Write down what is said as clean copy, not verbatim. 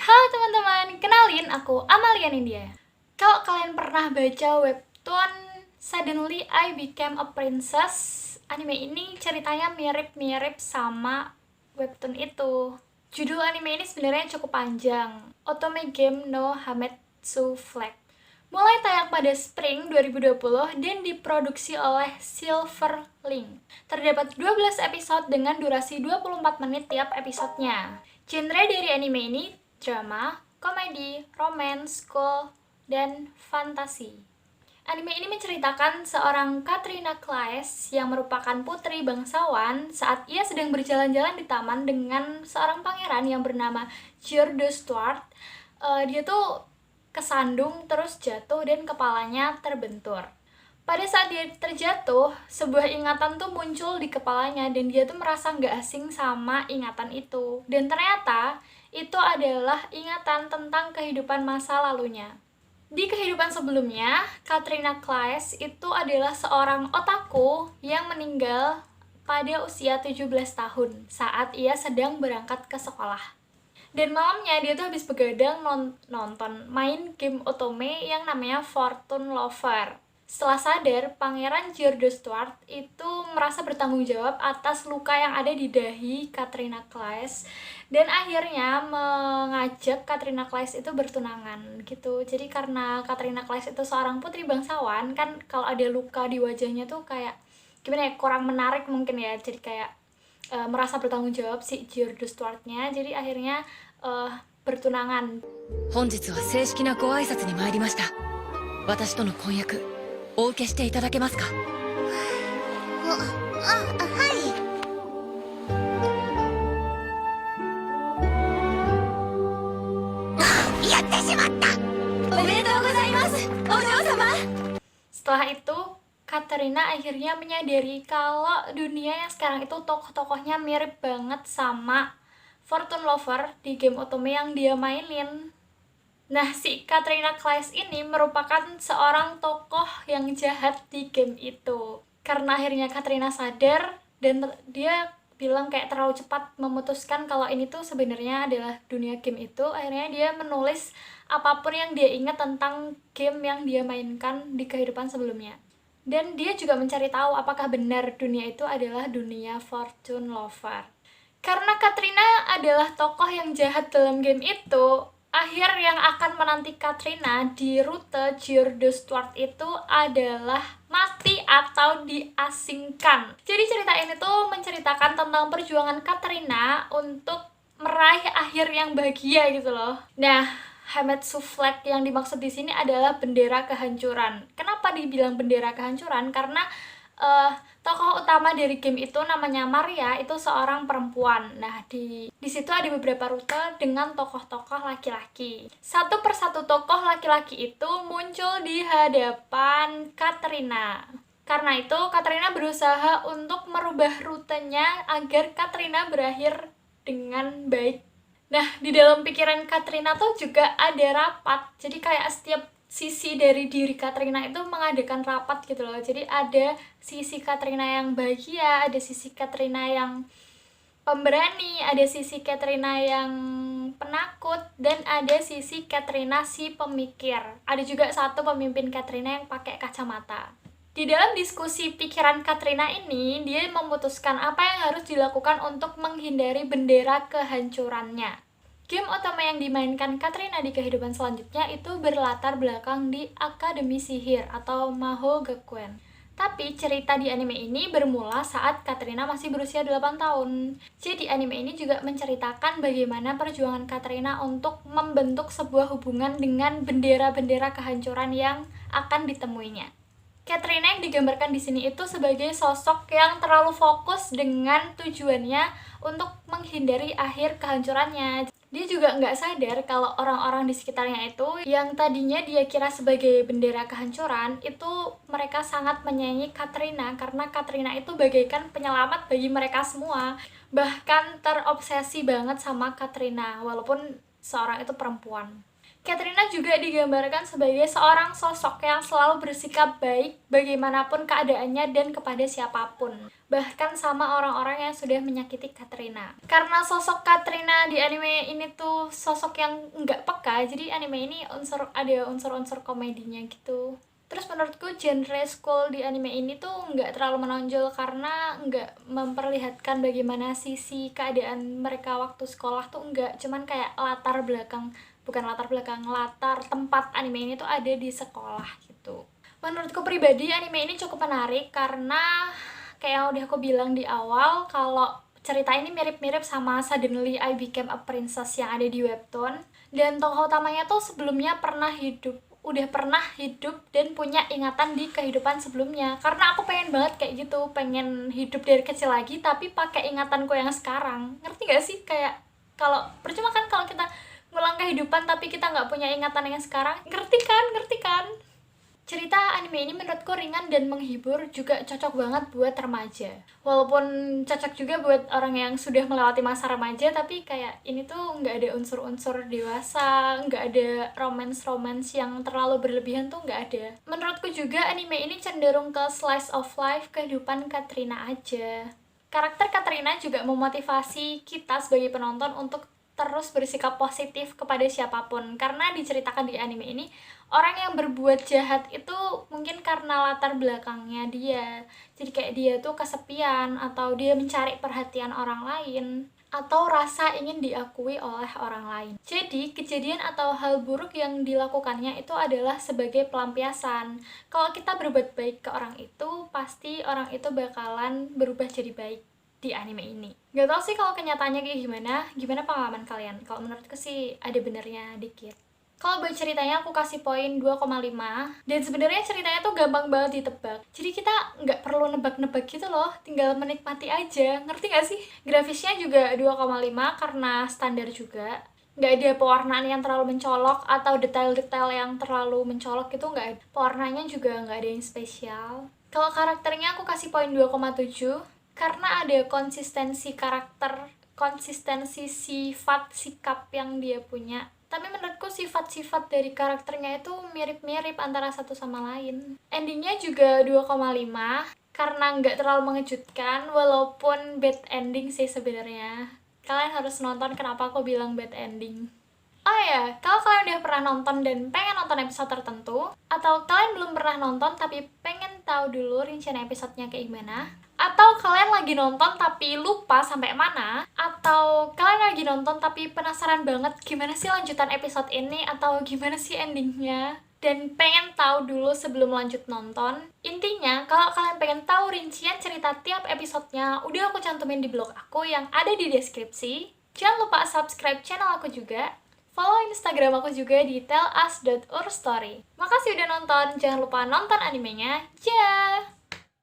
Halo teman-teman, kenalin aku Amalia Nindya. Kalau kalian pernah baca webtoon Suddenly I Became a Princess, anime ini ceritanya mirip-mirip sama webtoon itu. Judul anime ini sebenarnya cukup panjang, Otome Game no Hametsu Flag. Mulai tayang pada Spring 2020 dan diproduksi oleh Silverlink. Terdapat 12 episode dengan durasi 24 menit tiap episodenya. Genre dari anime ini drama, komedi, romance, school, dan fantasi. Anime ini menceritakan seorang Katrina Claes yang merupakan putri bangsawan saat ia sedang berjalan-jalan di taman dengan seorang pangeran yang bernama Gjordo Stuart. Dia tuh kesandung terus jatuh dan kepalanya terbentur. Pada saat dia terjatuh, sebuah ingatan tuh muncul di kepalanya dan dia tuh merasa nggak asing sama ingatan itu. Dan ternyata itu adalah ingatan tentang kehidupan masa lalunya. Di kehidupan sebelumnya, Katrina Claes itu adalah seorang otaku yang meninggal pada usia 17 tahun saat ia sedang berangkat ke sekolah. Dan malamnya dia tuh habis begadang nonton main game otome yang namanya Fortune Lover. Setelah sadar, Pangeran Gjordo Stuart itu merasa bertanggung jawab atas luka yang ada di dahi Katrina Claes dan akhirnya mengajak Katrina Claes itu bertunangan gitu. Jadi karena Katrina Claes itu seorang putri bangsawan, kan kalau ada luka di wajahnya tuh kayak gimana ya, kurang menarik mungkin ya. Jadi kayak merasa bertanggung jawab si Gjordo Stuart-nya. Jadi akhirnya bertunangan. 本日は正式なご挨拶に参りました。私との婚約お受けしていただけますか。はい。やってしまった。おめでとうございます、お嬢様。 Setelah itu, Katrina akhirnya menyadari kalau dunia yang sekarang itu tokoh-tokohnya mirip banget sama Fortune Lover di game otome yang dia mainin. Nah, si Katrina Claes ini merupakan seorang tokoh yang jahat di game itu. Karena akhirnya Katrina sadar dan dia bilang kayak terlalu cepat memutuskan kalau ini tuh sebenarnya adalah dunia game itu, akhirnya dia menulis apapun yang dia ingat tentang game yang dia mainkan di kehidupan sebelumnya. Dan dia juga mencari tahu apakah benar dunia itu adalah dunia Fortune Lover. Karena Katrina adalah tokoh yang jahat dalam game itu, akhir yang akan menanti Katrina di rute Gjordo Stuart itu adalah mati atau diasingkan. Jadi cerita ini tuh menceritakan tentang perjuangan Katrina untuk meraih akhir yang bahagia gitu loh. Nah, Hametsu Flag yang dimaksud di sini adalah bendera kehancuran. Kenapa dibilang bendera kehancuran? Karena tokoh utama dari game itu namanya Maria, itu seorang perempuan. Nah, di situ ada beberapa rute dengan tokoh-tokoh laki-laki. Satu persatu tokoh laki-laki itu muncul di hadapan Katrina. Karena itu, Katrina berusaha untuk merubah rutenya agar Katrina berakhir dengan baik. Nah, di dalam pikiran Katrina tuh juga ada rapat. Jadi kayak setiap sisi dari diri Katrina itu mengadakan rapat gitu loh. Jadi ada sisi Katrina yang bahagia, ada sisi Katrina yang pemberani, ada sisi Katrina yang penakut, dan ada sisi Katrina si pemikir. Ada juga satu pemimpin Katrina yang pakai kacamata. Di dalam diskusi pikiran Katrina ini, dia memutuskan apa yang harus dilakukan untuk menghindari bendera kehancurannya. Game otome yang dimainkan Katrina di kehidupan selanjutnya itu berlatar belakang di Akademi Sihir atau Mahogakuen. Tapi cerita di anime ini bermula saat Katrina masih berusia 8 tahun. Jadi anime ini juga menceritakan bagaimana perjuangan Katrina untuk membentuk sebuah hubungan dengan bendera-bendera kehancuran yang akan ditemuinya. Katrina yang digambarkan di sini itu sebagai sosok yang terlalu fokus dengan tujuannya untuk menghindari akhir kehancurannya. Dia juga nggak sadar kalau orang-orang di sekitarnya itu yang tadinya dia kira sebagai bendera kehancuran, itu mereka sangat menyayangi Katrina karena Katrina itu bagaikan penyelamat bagi mereka semua. Bahkan terobsesi banget sama Katrina walaupun seorang itu perempuan. Katrina juga digambarkan sebagai seorang sosok yang selalu bersikap baik bagaimanapun keadaannya dan kepada siapapun, bahkan sama orang-orang yang sudah menyakiti Katrina. Karena sosok Katrina di anime ini tuh sosok yang nggak peka, jadi anime ini ada unsur-unsur komedinya gitu. Terus menurutku genre school di anime ini tuh nggak terlalu menonjol karena nggak memperlihatkan bagaimana sisi keadaan mereka waktu sekolah tuh nggak, cuman kayak latar tempat anime ini tuh ada di sekolah gitu. Menurutku pribadi anime ini cukup menarik karena kayak yang udah aku bilang di awal kalau cerita ini mirip-mirip sama Suddenly I Became a Princess yang ada di webtoon, dan tokoh utamanya tuh sebelumnya udah pernah hidup dan punya ingatan di kehidupan sebelumnya. Karena aku pengen banget kayak gitu, pengen hidup dari kecil lagi tapi pakai ingatanku yang sekarang. Ngerti gak sih? Kayak kalau percuma kan kalau kita ngulang kehidupan tapi kita nggak punya ingatan yang sekarang. Ngerti kan? Cerita anime ini menurutku ringan dan menghibur, juga cocok banget buat remaja. Walaupun cocok juga buat orang yang sudah melewati masa remaja, tapi kayak ini tuh nggak ada unsur-unsur dewasa, nggak ada romance yang terlalu berlebihan tuh nggak ada. Menurutku juga anime ini cenderung ke slice of life kehidupan Katrina aja. Karakter Katrina juga memotivasi kita sebagai penonton untuk terus bersikap positif kepada siapapun, karena diceritakan di anime ini orang yang berbuat jahat itu mungkin karena latar belakangnya dia, jadi kayak dia tuh kesepian atau dia mencari perhatian orang lain atau rasa ingin diakui oleh orang lain. Jadi kejadian atau hal buruk yang dilakukannya itu adalah sebagai pelampiasan. Kalau kita berbuat baik ke orang itu, pasti orang itu bakalan berubah jadi baik di anime ini. Gak tau sih kalau kenyataannya kayak gimana pengalaman kalian? Kalau menurutku sih ada benernya dikit. Kalau buat ceritanya aku kasih poin 2,5, dan sebenarnya ceritanya tuh gampang banget ditebak. Jadi kita nggak perlu nebak-nebak gitu loh, tinggal menikmati aja. Ngerti gak sih? Grafisnya juga 2,5 karena standar juga. Nggak ada pewarnaan yang terlalu mencolok atau detail-detail yang terlalu mencolok gitu, nggak ada. Pewarnanya juga nggak ada yang spesial. Kalau karakternya aku kasih poin 2,7 karena ada konsistensi karakter, konsistensi sifat, sikap yang dia punya. Tapi menurutku sifat-sifat dari karakternya itu mirip-mirip antara satu sama lain. Endingnya juga 2,5 karena nggak terlalu mengejutkan, walaupun bad ending sih sebenarnya. Kalian harus nonton, kenapa aku bilang bad ending. Oh ya, kalau kalian udah pernah nonton dan pengen nonton episode tertentu, atau kalian belum pernah nonton tapi pengen tahu dulu rincian episodenya kayak gimana, atau kalian lagi nonton tapi lupa sampai mana, atau kalian lagi nonton tapi penasaran banget gimana sih lanjutan episode ini, atau gimana sih endingnya, dan pengen tahu dulu sebelum lanjut nonton. Intinya, kalau kalian pengen tahu rincian cerita tiap episodenya, udah aku cantumin di blog aku yang ada di deskripsi. Jangan lupa subscribe channel aku juga. Follow Instagram aku juga di tellas.urstory. Makasih udah nonton, jangan lupa nonton animenya. Cia!